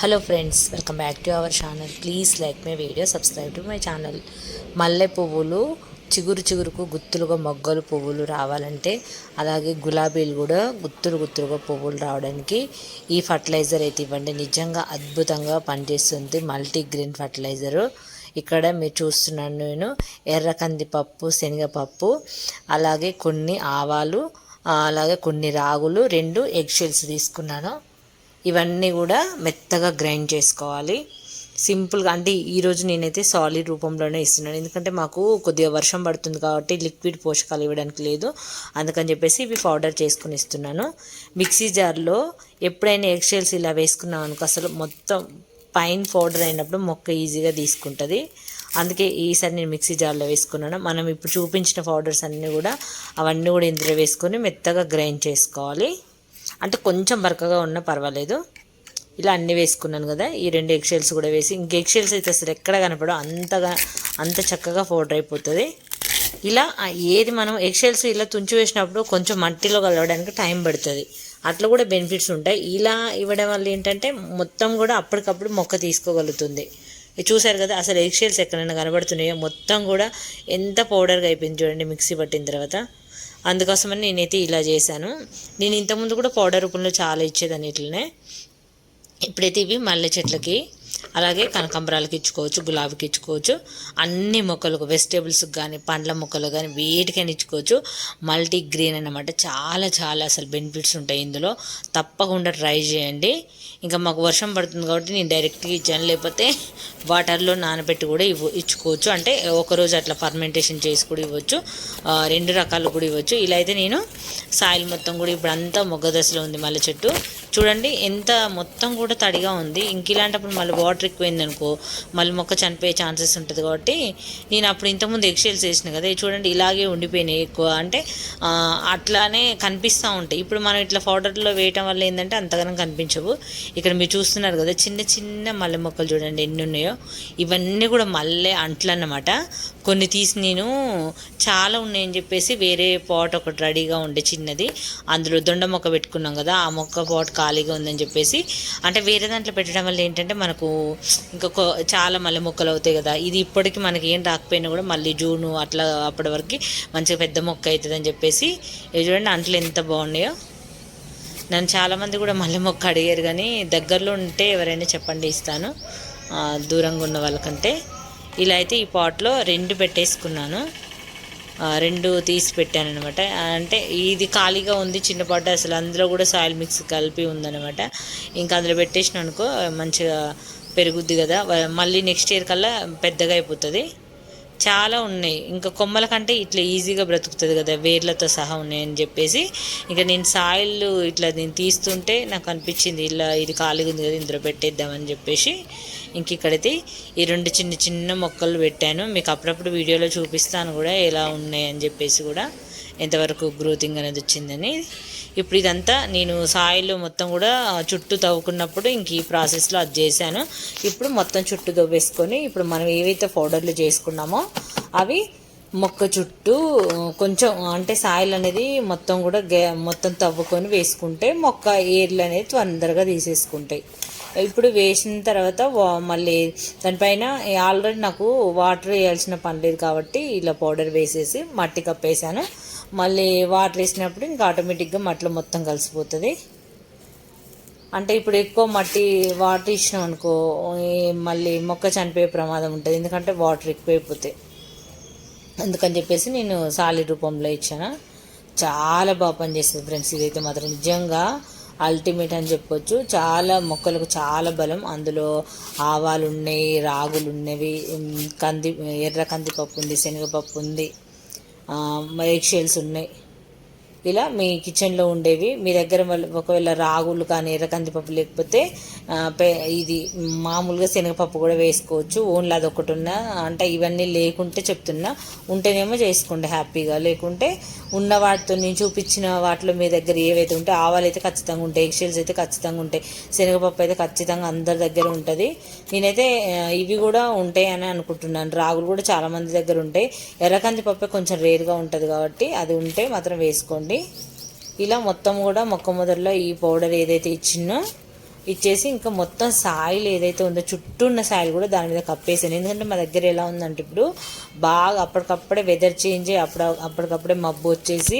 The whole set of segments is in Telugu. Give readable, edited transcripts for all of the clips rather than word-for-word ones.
Hello friends, welcome back to our channel. Please like my video, subscribe to my channel. మల్లె పువ్వులు చిగురుకు గుత్తులుగా మొగ్గలు పువ్వులు రావాలంటే, అలాగే గులాబీలు కూడా గుత్తులుగా పువ్వులు రావడానికి ఈ ఫర్టిలైజర్ అయితే ఇవ్వండి. నిజంగా అద్భుతంగా పనిచేస్తుంది మల్టీగ్రెయిన్ ఫర్టిలైజరు. ఇక్కడ మీరు చూస్తున్నాను, నేను ఎర్ర కందిపప్పు, శనగపప్పు, అలాగే కొన్ని ఆవాలు, అలాగే కొన్ని రాగులు, 2 ఎగ్ షెల్స్ తీసుకున్నాను. ఇవన్నీ కూడా మెత్తగా గ్రైండ్ చేసుకోవాలి. సింపుల్గా అంటే ఈరోజు నేనైతే సాలిడ్ రూపంలోనే ఇస్తున్నాను, ఎందుకంటే మాకు కొద్దిగా వర్షం పడుతుంది కాబట్టి లిక్విడ్ పోషకాలు ఇవ్వడానికి లేదు. అందుకని చెప్పేసి ఇవి పౌడర్ చేసుకుని ఇస్తున్నాను. మిక్సీ జార్లో ఎప్పుడైనా ఎగ్ షెల్స్ ఇలా వేసుకున్నాం అనుకో, అసలు మొత్తం పైన పౌడర్ అయినప్పుడు మొక్క ఈజీగా తీసుకుంటుంది. అందుకే ఈసారి నేను మిక్సీ జార్లో వేసుకున్నాను. మనం ఇప్పుడు చూపించిన పౌడర్స్ అన్నీ కూడా అవన్నీ కూడా ఇందులో వేసుకొని మెత్తగా గ్రైండ్ చేసుకోవాలి. అంటే కొంచెం బరకగా ఉన్నా పర్వాలేదు. ఇలా అన్నీ వేసుకున్నాను కదా, ఈ 2 ఎగ్ షెల్స్ కూడా వేసి, ఇంక ఎగ్ షెల్స్ అయితే అసలు ఎక్కడ కనపడో అంత చక్కగా పౌడర్ అయిపోతుంది. ఇలా ఏది మనం ఎగ్ షెల్స్ ఇలా తుంచి వేసినప్పుడు కొంచెం మట్టిలో కలవడానికి టైం పడుతుంది. అట్లా కూడా బెనిఫిట్స్ ఉంటాయి. ఇలా ఇవ్వడం వల్ల ఏంటంటే మొత్తం కూడా అప్పటికప్పుడు మొక్క తీసుకోగలుగుతుంది. చూసారు కదా, అసలు ఎగ్ షెల్స్ ఎక్కడైనా కనబడుతున్నాయో, మొత్తం కూడా ఎంత పౌడర్గా అయిపోయింది చూడండి మిక్సీ పట్టిన తర్వాత. అందుకోసమని నేనైతే ఇలా చేశాను. నేను ఇంతకుముందు కూడా పౌడర్ రూపంలో చాలా ఇచ్చేదాన్ని ఇట్లనే. ఇప్పుడైతే ఇవి మల్లె చెట్లకి, అలాగే కనకాంబరాలకి ఇచ్చుకోవచ్చు, గులాబీకి ఇచ్చుకోవచ్చు, అన్ని మొక్కలకు, వెజిటేబుల్స్కి కానీ పండ్ల మొక్కలు కానీ వేటికైనా ఇచ్చుకోవచ్చు. మల్టీగ్రెయిన్ అన్నమాట. చాలా చాలా అసలు బెనిఫిట్స్ ఉంటాయి ఇందులో. తప్పకుండా ట్రై చేయండి. ఇంకా మాకు వర్షం పడుతుంది కాబట్టి నేను డైరెక్ట్గా ఇచ్చాను, లేకపోతే వాటర్లో నానబెట్టి కూడా ఇచ్చుకోవచ్చు. అంటే ఒకరోజు అట్లా ఫర్మెంటేషన్ చేసి కూడా ఇవ్వచ్చు. 2 రకాలు కూడా ఇవ్వచ్చు. ఇలా అయితే నేను సాయిల్ మొత్తం కూడా ఇప్పుడు అంతా మొగ్గ దశలో ఉంది మల్లె చెట్టు. చూడండి ఎంత మొత్తం కూడా తడిగా ఉంది. ఇంక ఇలాంటప్పుడు మళ్ళీ వాటర్ ఎక్కువైంది అనుకో, మళ్ళీ మొక్క చనిపోయే ఛాన్సెస్ ఉంటుంది. కాబట్టి నేను అప్పుడు ఇంతకుముందు ఎగ్ షెల్స్ వేసిన కదా, చూడండి ఇలాగే ఉండిపోయినాయి ఎక్కువ. అంటే అట్లానే కనిపిస్తూ ఉంటాయి. ఇప్పుడు మనం ఇట్లా పౌడర్లో వేయటం వల్ల ఏంటంటే అంతగానం కనిపించవు. ఇక్కడ మీరు చూస్తున్నారు కదా, చిన్న చిన్న మల్లె మొక్కలు చూడండి ఎన్ని ఉన్నాయో. ఇవన్నీ కూడా మల్లె అంట్లు అన్నమాట. కొన్ని తీసి నేను చాలా ఉన్నాయని చెప్పేసి వేరే పాట్ ఒకటి రెడీగా ఉండే చిన్నది, అందులో దొండ మొక్క పెట్టుకున్నాం కదా, ఆ మొక్క పాట్ ఖాళీగా ఉందని చెప్పేసి, అంటే వేరే దాంట్లో పెట్టడం వల్ల ఏంటంటే మనకు ఇంకా చాలా మల్లె మొక్కలు అవుతాయి కదా. ఇది ఇప్పటికి మనకి ఏం రాకపోయినా కూడా మళ్ళీ జూను అట్లా అప్పటి వరకు మంచిగా పెద్ద మొక్క అవుతుంది అని చెప్పేసి, చూడండి అంట్లు ఎంత బాగున్నాయో. నన్ను చాలామంది కూడా మల్లె మొక్క అడిగారు, కానీ దగ్గరలో ఉంటే ఎవరైనా చెప్పండి ఇస్తాను, దూరంగా ఉన్న వాళ్ళకంటే. ఇలా అయితే ఈ పాట్లో 2 పెట్టేసుకున్నాను, 2 తీసి పెట్టాను అనమాట. అంటే ఇది ఖాళీగా ఉంది చిన్న పాట, అసలు అందులో కూడా సాయిల్ మిక్స్ కలిపి ఉందన్నమాట. ఇంకా అందులో పెట్టేసిన అనుకో మంచిగా పెరుగుద్ది కదా, మళ్ళీ నెక్స్ట్ ఇయర్ కల్లా పెద్దగా అయిపోతుంది. చాలా ఉన్నాయి. ఇంకా కొమ్మల కంటే ఇట్లా ఈజీగా బ్రతుకుతుంది కదా, వేర్లతో సహా ఉన్నాయని చెప్పేసి ఇంకా నేను సాయిల్ ఇట్లా నేను తీస్తుంటే నాకు అనిపించింది ఇలా ఇది ఖాళీగా ఉంది కదా, ఇందులో పెట్టేద్దామని చెప్పేసి ఇంక ఇక్కడైతే ఈ 2 చిన్న చిన్న మొక్కలు పెట్టాను. మీకు అప్పుడప్పుడు వీడియోలో చూపిస్తాను కూడా ఎలా ఉన్నాయని చెప్పేసి, కూడా ఎంతవరకు గ్రోతింగ్ అనేది వచ్చిందని. ఇప్పుడు ఇదంతా నేను సాయిల్ మొత్తం కూడా చుట్టూ తవ్వుకున్నప్పుడు ఇంక ఈ ప్రాసెస్లో అది చేశాను. ఇప్పుడు మొత్తం చుట్టూ తవ్వేసుకొని ఇప్పుడు మనం ఏవైతే పౌడర్లు చేసుకున్నామో అవి మొక్క చుట్టూ కొంచెం అంటే సాయిల్ అనేది మొత్తం కూడా మొత్తం తవ్వుకొని వేసుకుంటే మొక్క ఏర్లు అనేది తొందరగా తీసేసుకుంటాయి. ఇప్పుడు వేసిన తర్వాత మళ్ళీ దానిపైన ఆల్రెడీ నాకు వాటర్ వేయాల్సిన పని లేదు కాబట్టి ఇలా పౌడర్ వేసేసి మట్టి కప్పేసాను. మళ్ళీ వాటర్ వేసినప్పుడు ఇంకా ఆటోమేటిక్గా మట్టిలో మొత్తం కలిసిపోతుంది. అంటే ఇప్పుడు ఎక్కువ వాటర్ ఇచ్చినాం అనుకో మళ్ళీ మొక్క చనిపోయే ప్రమాదం ఉంటుంది, ఎందుకంటే వాటర్ ఎక్కువైపోతాయి. అందుకని చెప్పేసి నేను సాలిడ్ రూపంలో ఇచ్చాను. చాలా బాగా పనిచేస్తుంది ఫ్రెండ్స్. ఇదైతే మాత్రం నిజంగా అల్టిమేట్ అని చెప్పొచ్చు. చాలా మొక్కలకు చాలా బలం. అందులో ఆవాలు ఉన్నాయి, రాగులు ఉన్నవి, ఎర్ర కందిపప్పు ఉంది, శనగపప్పు ఉంది, ఎగ్ షెల్స్ ఉన్నాయి. ఇలా మీ కిచెన్లో ఉండేవి. మీ దగ్గర ఒకవేళ రాగులు కానీ ఎర్ర కందిపప్పు లేకపోతే ఇది మామూలుగా శనగపప్పు కూడా వేసుకోవచ్చు. ఓన్లీ అదొకటి ఉన్నా, అంటే ఇవన్నీ లేకుంటే చెప్తున్నా, ఉంటేనేమో చేసుకోండి హ్యాపీగా. లేకుంటే ఉన్న వాటితో నేను చూపించిన వాటిలో మీ దగ్గర ఏవైతే ఉంటే, ఆవాలు అయితే ఖచ్చితంగా ఉంటాయి, ఎగ్ షెల్స్ అయితే ఖచ్చితంగా ఉంటాయి, శనగపప్పు అయితే ఖచ్చితంగా అందరి దగ్గర ఉంటుంది. నేనైతే ఇవి కూడా ఉంటాయి అని అనుకుంటున్నాను. రాగులు కూడా చాలామంది దగ్గర ఉంటాయి. ఎర్ర కందిపప్పు కొంచెం రేర్గా ఉంటుంది కాబట్టి అది ఉంటే మాత్రం వేసుకోండి. ఇలా మొత్తం కూడా మొక్క మొదట్లో ఈ పౌడర్ ఏదైతే ఇచ్చినో ఇచ్చేసి ఇంకా మొత్తం సాయిల్ ఏదైతే ఉందో చుట్టూ ఉన్న సాయిల్ కూడా దాని మీద కప్పేసాను. ఎందుకంటే మా దగ్గర ఎలా ఉందంటే ఇప్పుడు బాగా అప్పటికప్పుడే వెదర్ చేంజ్ అయ్యి అప్పటికప్పుడే మబ్బు వచ్చేసి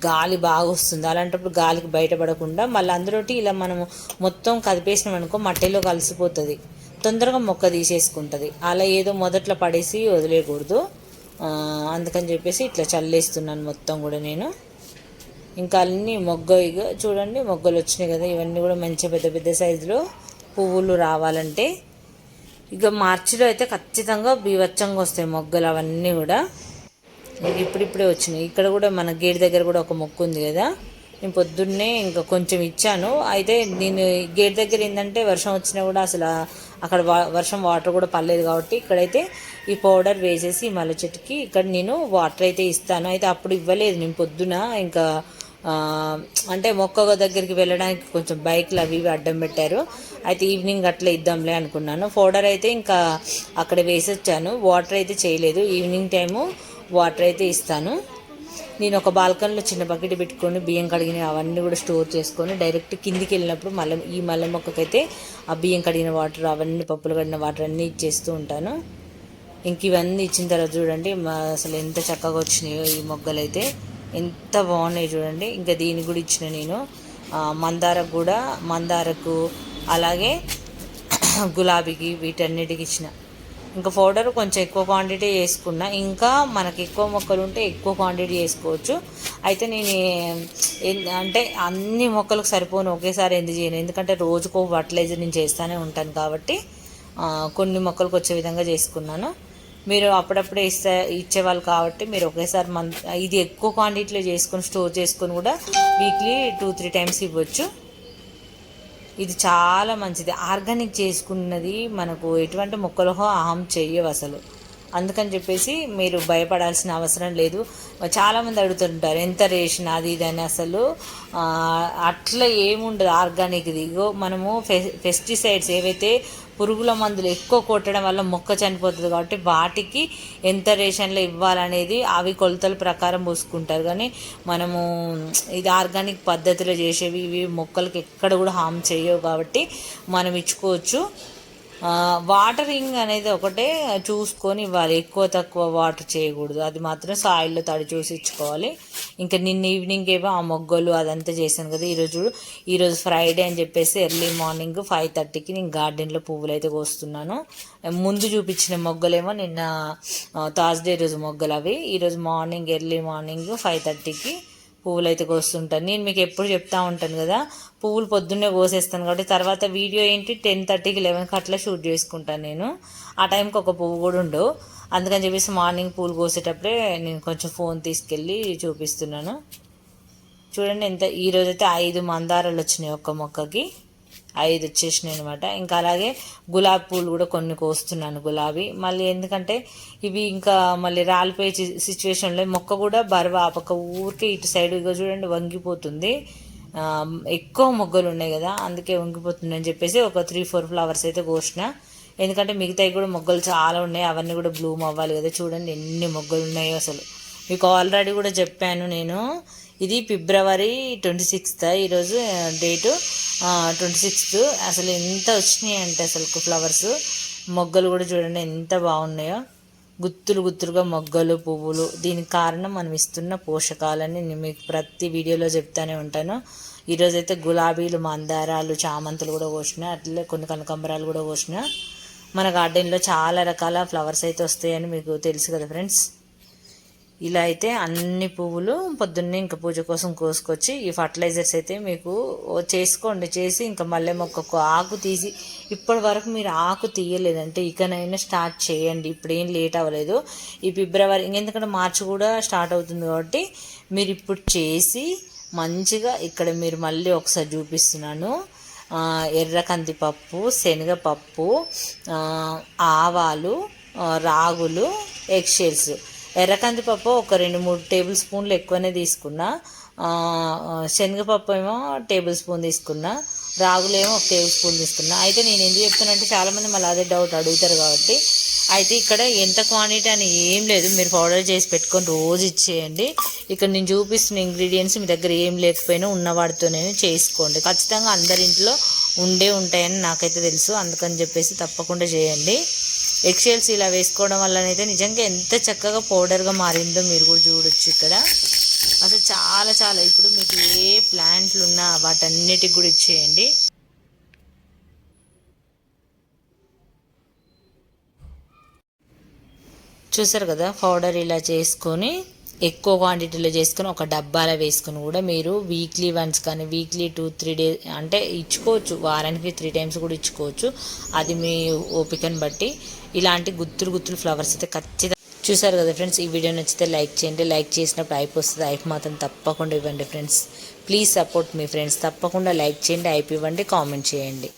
గాలి బాగా వస్తుంది. అలాంటప్పుడు గాలికి బయటపడకుండా మళ్ళీ అందులోటి ఇలా మనము మొత్తం కదిపేసినాం అనుకో మట్టిలో కలిసిపోతుంది, తొందరగా మొక్క తీసేసుకుంటుంది. అలా ఏదో మొదట్లో పడేసి వదిలేయకూడదు. అందుకని చెప్పేసి ఇట్లా చల్లేస్తున్నాను మొత్తం కూడా నేను. ఇంకా అన్నీ ఇక చూడండి మొగ్గలు వచ్చినాయి కదా, ఇవన్నీ కూడా మంచి పెద్ద పెద్ద సైజులో పువ్వులు రావాలంటే ఇక మార్చిలో అయితే ఖచ్చితంగా బీవచ్చంగా వస్తాయి మొగ్గలు అవన్నీ కూడా. ఇప్పుడిప్పుడే వచ్చినాయి. ఇక్కడ కూడా మన గేట్ దగ్గర కూడా ఒక మొక్క ఉంది కదా, నేను పొద్దున్నే ఇంకా కొంచెం ఇచ్చాను. అయితే నేను గేట్ దగ్గర ఏంటంటే వర్షం వచ్చినా కూడా అసలు అక్కడ వర్షం వాటర్ కూడా పడలేదు కాబట్టి ఇక్కడైతే ఈ పౌడర్ వేసేసి మల్లె చెట్టుకి ఇక్కడ నేను వాటర్ అయితే ఇస్తాను. అయితే అప్పుడు ఇవ్వలేదు నేను పొద్దున, ఇంకా అంటే మొక్క దగ్గరికి వెళ్ళడానికి కొంచెం బైక్లు అవి ఇవి అడ్డం పెట్టారు. అయితే ఈవినింగ్ అట్లా ఇద్దాంలే అనుకున్నాను. పౌడర్ అయితే ఇంకా అక్కడ వేసొచ్చాను, వాటర్ అయితే చేయలేదు. ఈవినింగ్ టైము వాటర్ అయితే ఇస్తాను. నేను ఒక బాల్కనీలో చిన్న బకెట్ పెట్టుకొని బియ్యం కడిగిన అవన్నీ కూడా స్టోర్ చేసుకొని డైరెక్ట్ కిందికి వెళ్ళినప్పుడు మల్లె మొక్కకైతే ఆ బియ్యం కడిగిన వాటర్ అవన్నీ పప్పులు కడిగిన వాటర్ అన్నీ ఇచ్చేస్తూ ఉంటాను. ఇంక ఇవన్నీ ఇచ్చిన తర్వాత చూడండి అసలు ఎంత చక్కగా వచ్చినాయో ఈ మొగ్గలు అయితే, ఎంత బాగున్నాయి చూడండి. ఇంకా దీనికి కూడా ఇచ్చిన నేను మందారకు అలాగే గులాబీకి వీటన్నిటికి ఇచ్చిన. ఇంకా పౌడర్ కొంచెం ఎక్కువ క్వాంటిటీ వేసుకున్నా, ఇంకా మనకి ఎక్కువ మొక్కలు ఉంటే ఎక్కువ క్వాంటిటీ వేసుకోవచ్చు. అయితే నేను అంటే అన్ని మొక్కలకు సరిపోను ఒకేసారి ఎందుకు చేయను, ఎందుకంటే రోజుకో ఫర్టిలైజర్ నేను చేస్తూనే ఉంటాను కాబట్టి కొన్ని మొక్కలకు వచ్చే విధంగా చేసుకున్నాను. మీరు అప్పుడప్పుడే ఇచ్చేవాళ్ళు కాబట్టి మీరు ఒకేసారి ఇది ఎక్కువ క్వాంటిటీలో చేసుకొని స్టోర్ చేసుకొని కూడా వీక్లీ 2-3 టైమ్స్ ఇవ్వచ్చు. ఇది చాలా మంచిది. ఆర్గానిక్ చేసుకున్నది మనకు ఎటువంటి మొక్కలు హామ్ చెయ్యవు అసలు. అందుకని చెప్పేసి మీరు భయపడాల్సిన అవసరం లేదు. చాలామంది అడుగుతుంటారు ఎంత రేషన్ అది ఇది అని. అసలు అట్లా ఏముండదు ఆర్గానిక్ది. ఇగో మనము పెస్టిసైడ్స్ ఏవైతే పురుగుల మందులు ఎక్కువ కొట్టడం వల్ల మొక్క చనిపోతుంది కాబట్టి వాటికి ఎంత రేషన్లో ఇవ్వాలనేది అవి కొలతల ప్రకారం పోసుకుంటారు. కానీ మనము ఇది ఆర్గానిక్ పద్ధతిలో చేసేవి ఇవి మొక్కలకి ఎక్కడ కూడా హామ్ చేయవు కాబట్టి మనం ఇచ్చుకోవచ్చు. వాటరింగ్ అనేది ఒకటే చూసుకొని ఇవ్వాలి, ఎక్కువ తక్కువ వాటర్ చేయకూడదు. అది మాత్రం సాయిల్లో తడి చూసి ఇచ్చుకోవాలి. ఇంకా నిన్న ఈవినింగ్ ఏమో ఆ మొగ్గలు అదంతా చేశాను కదా. ఈరోజు ఫ్రైడే అని చెప్పేసి ఎర్లీ మార్నింగ్ 5:30కి నేను గార్డెన్లో పువ్వులు అయితే కోస్తున్నాను. ముందు చూపించిన మొగ్గలేమో నిన్న థర్స్డే రోజు మొగ్గలు అవి. ఈరోజు ఎర్లీ మార్నింగ్ 5:30కి పువ్వులు అయితే కోస్తుంటాను. నేను మీకు ఎప్పుడు చెప్తా ఉంటాను కదా, పువ్వులు పొద్దున్నే కోసేస్తాను కాబట్టి తర్వాత వీడియో ఏంటి 10:30కి 11కి అట్లా షూట్ చేసుకుంటాను నేను. ఆ టైంకి ఒక పువ్వు కూడా ఉండవు. అందుకని చెప్పేసి మార్నింగ్ పూలు కోసేటప్పుడే నేను కొంచెం ఫోన్ తీసుకెళ్ళి చూపిస్తున్నాను. చూడండి ఎంత ఈరోజైతే 5 మందారాలు వచ్చినాయి ఒక్క మొక్కకి, 5 వచ్చేసినాయి అనమాట. ఇంకా అలాగే గులాబీ పూలు కూడా కొన్ని కోస్తున్నాను గులాబీ. మళ్ళీ ఎందుకంటే ఇవి ఇంకా మళ్ళీ రాలిపోయే సిచ్యువేషన్లో మొక్క కూడా బరువు ఆపక ఊరికే ఇటు సైడ్ ఇక చూడండి వంగిపోతుంది. ఎక్కువ మొగ్గలు ఉన్నాయి కదా అందుకే వంగిపోతుంది అని చెప్పేసి ఒక 3-4 ఫ్లవర్స్ అయితే కోసిన. ఎందుకంటే మిగతాయి కూడా మొగ్గలు చాలా ఉన్నాయి, అవన్నీ కూడా బ్లూమ్ అవ్వాలి కదా. చూడండి ఎన్ని మొగ్గలు ఉన్నాయో అసలు. మీకు ఆల్రెడీ కూడా చెప్పాను నేను, ఇది February 26th, ఈరోజు డేటు 26th. అసలు ఎంత వచ్చినాయి అంటే అసలు ఫ్లవర్స్ మొగ్గలు కూడా చూడండి ఎంత బాగున్నాయో, గుత్తులుగా మొగ్గలు పువ్వులు. దీనికి కారణం మనం ఇస్తున్న పోషకాలని నేను మీకు ప్రతి వీడియోలో చెప్తానే ఉంటాను. ఈరోజైతే గులాబీలు, మందారాలు, చామంతులు కూడా కోసిన, అట్లే కొన్ని కనకాంబరాలు కూడా కోసిన. మన గార్డెన్లో చాలా రకాల ఫ్లవర్స్ అయితే వస్తాయని మీకు తెలుసు కదా ఫ్రెండ్స్. ఇలా అయితే అన్ని పువ్వులు పొద్దున్నే ఇంకా పూజ కోసం కోసుకొచ్చి ఈ ఫర్టిలైజర్స్ అయితే మీకు చేసుకోండి. చేసి ఇంకా మల్లె మొక్కకు ఆకు తీసి, ఇప్పటి వరకు మీరు ఆకు తీయలేదంటే ఇకనైనా స్టార్ట్ చేయండి. ఇప్పుడు ఏం లేట్ అవ్వలేదు. ఈ ఫిబ్రవరి ఎందుకంటే మార్చి కూడా స్టార్ట్ అవుతుంది కాబట్టి మీరు ఇప్పుడు చేసి మంచిగా ఇక్కడ మీరు మళ్ళీ ఒకసారి చూపిస్తున్నాను. ఎర్ర కందిపప్పు, శనగపప్పు, ఆవాలు, రాగులు, ఎగ్షెల్స్. ఎర్ర కందిపప్పు ఒక 2-3 టేబుల్ స్పూన్లు ఎక్కువనే తీసుకున్నా. శనగపప్పు ఏమో టేబుల్ స్పూన్ తీసుకున్నా, రాగులు ఏమో 1 టేబుల్ స్పూన్ తీసుకున్నా. అయితే నేను ఎందుకు చెప్తానంటే చాలామంది మళ్ళీ అదే డౌట్ అడుగుతారు కాబట్టి, అయితే ఇక్కడ ఎంత క్వాంటిటీ అని ఏం లేదు, మీరు పౌడర్ చేసి పెట్టుకొని రోజు ఇచ్చేయండి. ఇక్కడ నేను చూపిస్తున్న ఇంగ్రీడియంట్స్ మీ దగ్గర ఏం లేకపోయినా ఉన్న వాటితోనే చేసుకోండి. ఖచ్చితంగా అందరింట్లో ఉంటాయని నాకైతే తెలుసు. అందుకని చెప్పేసి తప్పకుండా చేయండి. ఎగ్షెల్స్ ఇలా వేసుకోవడం వల్లనైతే నిజంగా ఎంత చక్కగా పౌడర్గా మారిందో మీరు కూడా చూడొచ్చు ఇక్కడ. అసలు చాలా చాలా ఇప్పుడు మీకు ఏ ప్లాంట్లు ఉన్నా వాటన్నిటికి కూడా ఇచ్చేయండి. చూసారు కదా, పౌడర్ ఇలా చేసుకొని ఎక్కువ క్వాంటిటీలో చేసుకొని ఒక డబ్బాలో వేసుకొని కూడా మీరు వీక్లీ వన్స్ కానీ వీక్లీ 2-3 డేస్ అంటే ఇచ్చుకోవచ్చు, వారానికి 3 టైమ్స్ కూడా ఇచ్చుకోవచ్చు. అది మీ ఓపికను బట్టి. ఇలాంటి గుత్తులు గుత్తులు ఫ్లవర్స్ అయితే ఖచ్చితంగా చూసారు కదా ఫ్రెండ్స్. ఈ వీడియో నచ్చితే లైక్ చేయండి. లైక్ చేసినప్పుడు ఐప్ వస్తుంది. ఐప్ మాత్రం తప్పకుండా ఇవ్వండి friends. Please support me friends. తప్పకుండా లైక్ చేయండి, ఐప్ ఇవ్వండి, కామెంట్ చేయండి.